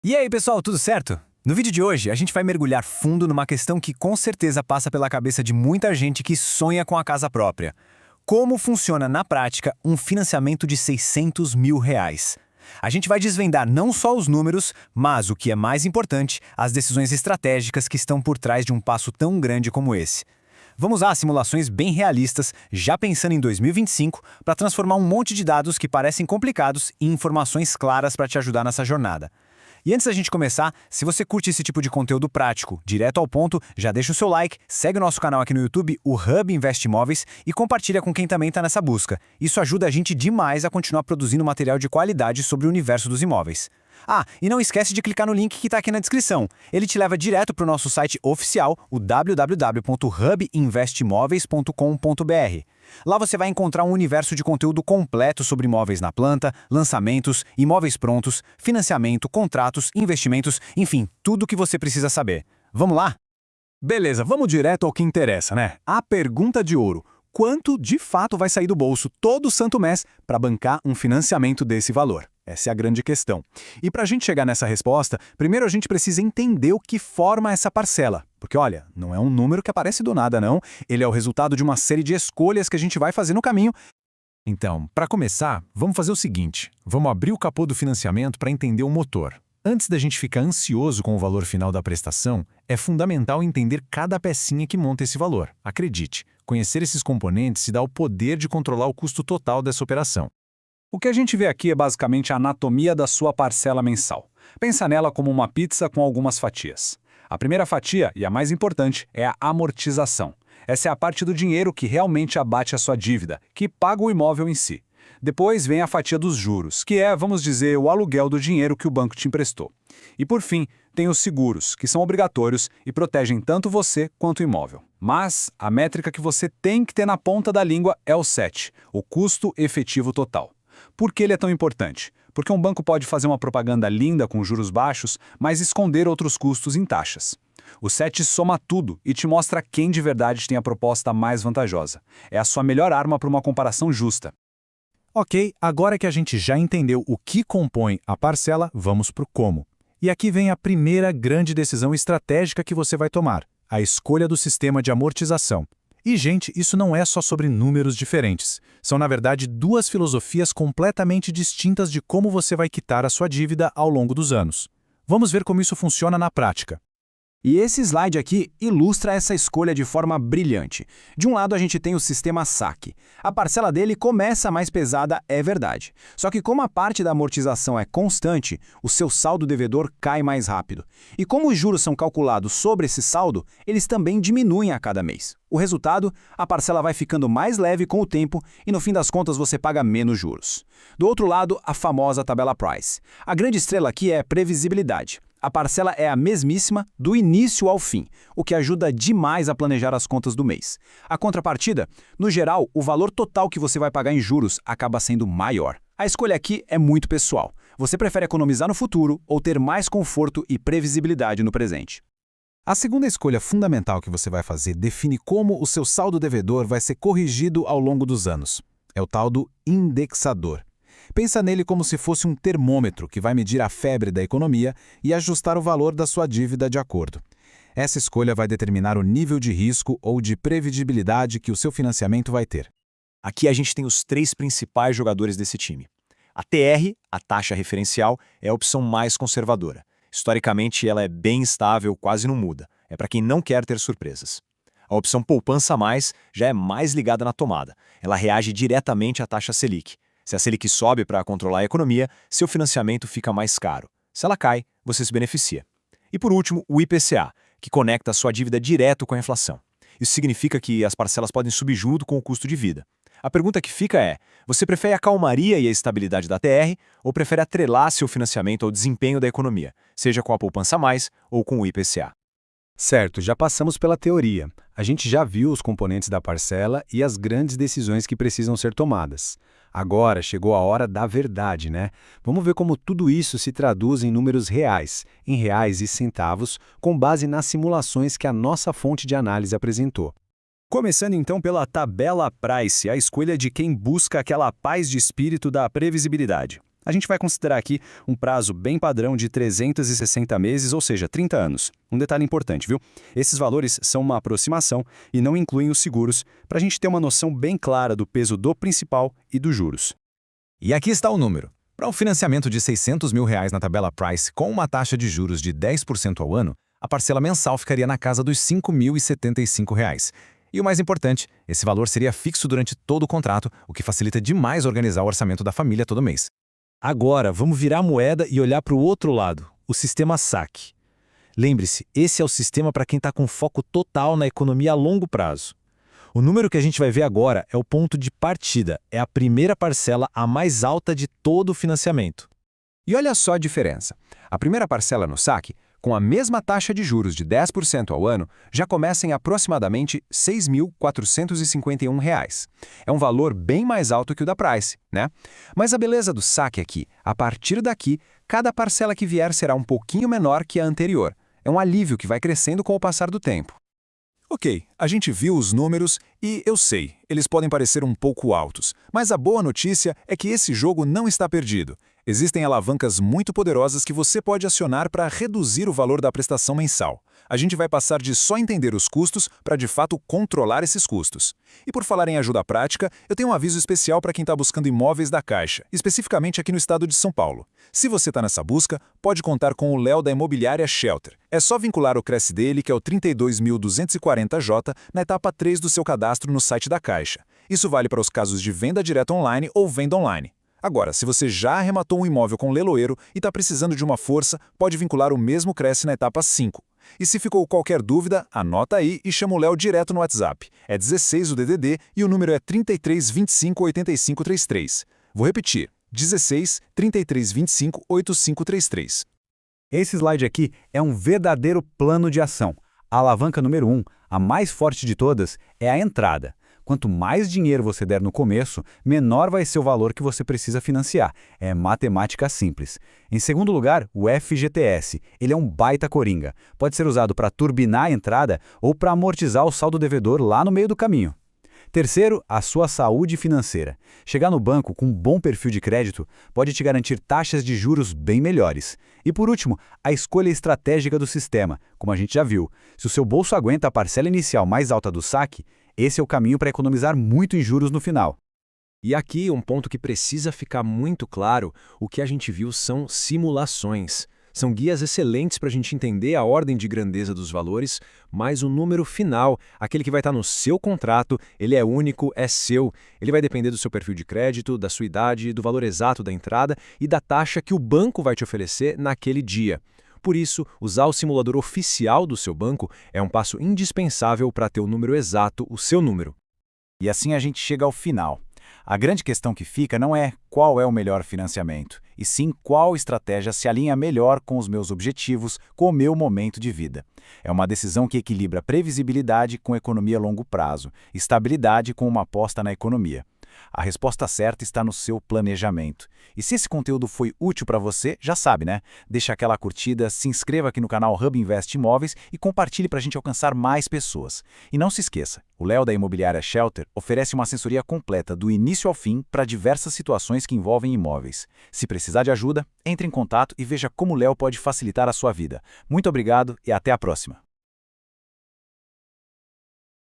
E aí, pessoal, tudo certo? No vídeo de hoje, a gente vai mergulhar fundo numa questão que com certeza passa pela cabeça de muita gente que sonha com a casa própria. Como funciona na prática um financiamento de R$ 600 mil? A gente vai desvendar não só os números, mas o que é mais importante, as decisões estratégicas que estão por trás de um passo tão grande como esse. Vamos usar simulações bem realistas, já pensando em 2025, para transformar um monte de dados que parecem complicados em informações claras para te ajudar nessa jornada. E antes da gente começar, se você curte esse tipo de conteúdo prático, direto ao ponto, já deixa o seu like, segue o nosso canal aqui no YouTube, o Hub Investe Imóveis, e compartilha com quem também está nessa busca. Isso ajuda a gente demais a continuar produzindo material de qualidade sobre o universo dos imóveis. Ah, e não esquece de clicar no link que está aqui na descrição. Ele te leva direto para o nosso site oficial, o www.hubinvestimóveis.com.br. Lá você vai encontrar um universo de conteúdo completo sobre imóveis na planta, lançamentos, imóveis prontos, financiamento, contratos, investimentos, enfim, tudo o que você precisa saber. Vamos lá? Beleza, vamos direto ao que interessa, né? A pergunta de ouro. Quanto de fato vai sair do bolso todo santo mês para bancar um financiamento desse valor? Essa é a grande questão. E para a gente chegar nessa resposta, primeiro a gente precisa entender o que forma essa parcela. Porque, olha, não é um número que aparece do nada, não. Ele é o resultado de uma série de escolhas que a gente vai fazer no caminho. Então, para começar, vamos fazer o seguinte. Vamos abrir o capô do financiamento para entender o motor. Antes da gente ficar ansioso com o valor final da prestação, é fundamental entender cada pecinha que monta esse valor. Acredite, conhecer esses componentes te dá o poder de controlar o custo total dessa operação. O que a gente vê aqui é basicamente a anatomia da sua parcela mensal. Pensa nela como uma pizza com algumas fatias. A primeira fatia, e a mais importante, é a amortização. Essa é a parte do dinheiro que realmente abate a sua dívida, que paga o imóvel em si. Depois vem a fatia dos juros, que é, vamos dizer, o aluguel do dinheiro que o banco te emprestou. E por fim, tem os seguros, que são obrigatórios e protegem tanto você quanto o imóvel. Mas a métrica que você tem que ter na ponta da língua é o 7, o custo efetivo total. Por que ele é tão importante? Porque um banco pode fazer uma propaganda linda com juros baixos, mas esconder outros custos em taxas. O 7 soma tudo e te mostra quem de verdade tem a proposta mais vantajosa. É a sua melhor arma para uma comparação justa. Ok, agora que a gente já entendeu o que compõe a parcela, vamos para o como. E aqui vem a primeira grande decisão estratégica que você vai tomar, a escolha do sistema de amortização. E, gente, isso não é só sobre números diferentes. São, na verdade, duas filosofias completamente distintas de como você vai quitar a sua dívida ao longo dos anos. Vamos ver como isso funciona na prática. E esse slide aqui ilustra essa escolha de forma brilhante. De um lado a gente tem o sistema saque. A parcela dele começa mais pesada, é verdade. Só que como a parte da amortização é constante, o seu saldo devedor cai mais rápido. E como os juros são calculados sobre esse saldo, eles também diminuem a cada mês. O resultado, a parcela vai ficando mais leve com o tempo e no fim das contas você paga menos juros. Do outro lado, a famosa tabela Price. A grande estrela aqui é previsibilidade. A parcela é a mesmíssima do início ao fim, o que ajuda demais a planejar as contas do mês. A contrapartida, no geral, o valor total que você vai pagar em juros acaba sendo maior. A escolha aqui é muito pessoal. Você prefere economizar no futuro ou ter mais conforto e previsibilidade no presente? A segunda escolha fundamental que você vai fazer define como o seu saldo devedor vai ser corrigido ao longo dos anos. É o tal do indexador. Pensa nele como se fosse um termômetro que vai medir a febre da economia e ajustar o valor da sua dívida de acordo. Essa escolha vai determinar o nível de risco ou de previsibilidade que o seu financiamento vai ter. Aqui a gente tem os três principais jogadores desse time. A TR, a taxa referencial, é a opção mais conservadora. Historicamente, ela é bem estável, quase não muda. É para quem não quer ter surpresas. A opção poupança mais já é mais ligada na tomada. Ela reage diretamente à taxa Selic. Se a Selic sobe para controlar a economia, seu financiamento fica mais caro. Se ela cai, você se beneficia. E por último, o IPCA, que conecta a sua dívida direto com a inflação. Isso significa que as parcelas podem subir junto com o custo de vida. A pergunta que fica é, você prefere a calmaria e a estabilidade da TR ou prefere atrelar seu financiamento ao desempenho da economia, seja com a poupança mais ou com o IPCA? Certo, já passamos pela teoria. A gente já viu os componentes da parcela e as grandes decisões que precisam ser tomadas. Agora chegou a hora da verdade, né? Vamos ver como tudo isso se traduz em números reais, em reais e centavos, com base nas simulações que a nossa fonte de análise apresentou. Começando então pela tabela Price, a escolha de quem busca aquela paz de espírito da previsibilidade. A gente vai considerar aqui um prazo bem padrão de 360 meses, ou seja, 30 anos. Um detalhe importante, viu? Esses valores são uma aproximação e não incluem os seguros, para a gente ter uma noção bem clara do peso do principal e dos juros. E aqui está o número. Para um financiamento de R$600 mil na tabela Price com uma taxa de juros de 10% ao ano, a parcela mensal ficaria na casa dos R$ 5.075. E o mais importante, esse valor seria fixo durante todo o contrato, o que facilita demais organizar o orçamento da família todo mês. Agora, vamos virar a moeda e olhar para o outro lado, o sistema saque. Lembre-se, esse é o sistema para quem está com foco total na economia a longo prazo. O número que a gente vai ver agora é o ponto de partida, é a primeira parcela a mais alta de todo o financiamento. E olha só a diferença. A primeira parcela no saque, com a mesma taxa de juros de 10% ao ano, já começa em aproximadamente R$ 6.451. É um valor bem mais alto que o da Price, né? Mas a beleza do saque aqui, a partir daqui, cada parcela que vier será um pouquinho menor que a anterior. É um alívio que vai crescendo com o passar do tempo. Ok, a gente viu os números e eu sei, eles podem parecer um pouco altos, mas a boa notícia é que esse jogo não está perdido. Existem alavancas muito poderosas que você pode acionar para reduzir o valor da prestação mensal. A gente vai passar de só entender os custos para de fato controlar esses custos. E por falar em ajuda prática, eu tenho um aviso especial para quem está buscando imóveis da Caixa, especificamente aqui no estado de São Paulo. Se você está nessa busca, pode contar com o Léo da imobiliária Shelter. É só vincular o CRES dele, que é o 32.240J, na etapa 3 do seu cadastro no site da Caixa. Isso vale para os casos de venda direta online ou venda online. Agora, se você já arrematou um imóvel com leiloeiro e está precisando de uma força, pode vincular o mesmo CRES na etapa 5. E se ficou qualquer dúvida, anota aí e chama o Léo direto no WhatsApp. É 16 o DDD e o número é 33 25 85 33. Vou repetir, 16 33 25 8533. Esse slide aqui é um verdadeiro plano de ação. A alavanca número 1, a mais forte de todas, é a entrada. Quanto mais dinheiro você der no começo, menor vai ser o valor que você precisa financiar. É matemática simples. Em segundo lugar, o FGTS. Ele é um baita coringa. Pode ser usado para turbinar a entrada ou para amortizar o saldo devedor lá no meio do caminho. Terceiro, a sua saúde financeira. Chegar no banco com um bom perfil de crédito pode te garantir taxas de juros bem melhores. E por último, a escolha estratégica do sistema. Como a gente já viu, se o seu bolso aguenta a parcela inicial mais alta do saque, esse é o caminho para economizar muito em juros no final. E aqui um ponto que precisa ficar muito claro, o que a gente viu são simulações. São guias excelentes para a gente entender a ordem de grandeza dos valores, mas o número final, aquele que vai estar no seu contrato, ele é único, é seu. Ele vai depender do seu perfil de crédito, da sua idade, do valor exato da entrada e da taxa que o banco vai te oferecer naquele dia. Por isso, usar o simulador oficial do seu banco é um passo indispensável para ter o número exato, o seu número. E assim a gente chega ao final. A grande questão que fica não é qual é o melhor financiamento, e sim qual estratégia se alinha melhor com os meus objetivos, com o meu momento de vida. É uma decisão que equilibra previsibilidade com economia a longo prazo, estabilidade com uma aposta na economia. A resposta certa está no seu planejamento. E se esse conteúdo foi útil para você, já sabe, né? Deixa aquela curtida, se inscreva aqui no canal Hub Invest Imóveis e compartilhe para a gente alcançar mais pessoas. E não se esqueça, o Léo da imobiliária Shelter oferece uma assessoria completa do início ao fim para diversas situações que envolvem imóveis. Se precisar de ajuda, entre em contato e veja como o Léo pode facilitar a sua vida. Muito obrigado e até a próxima.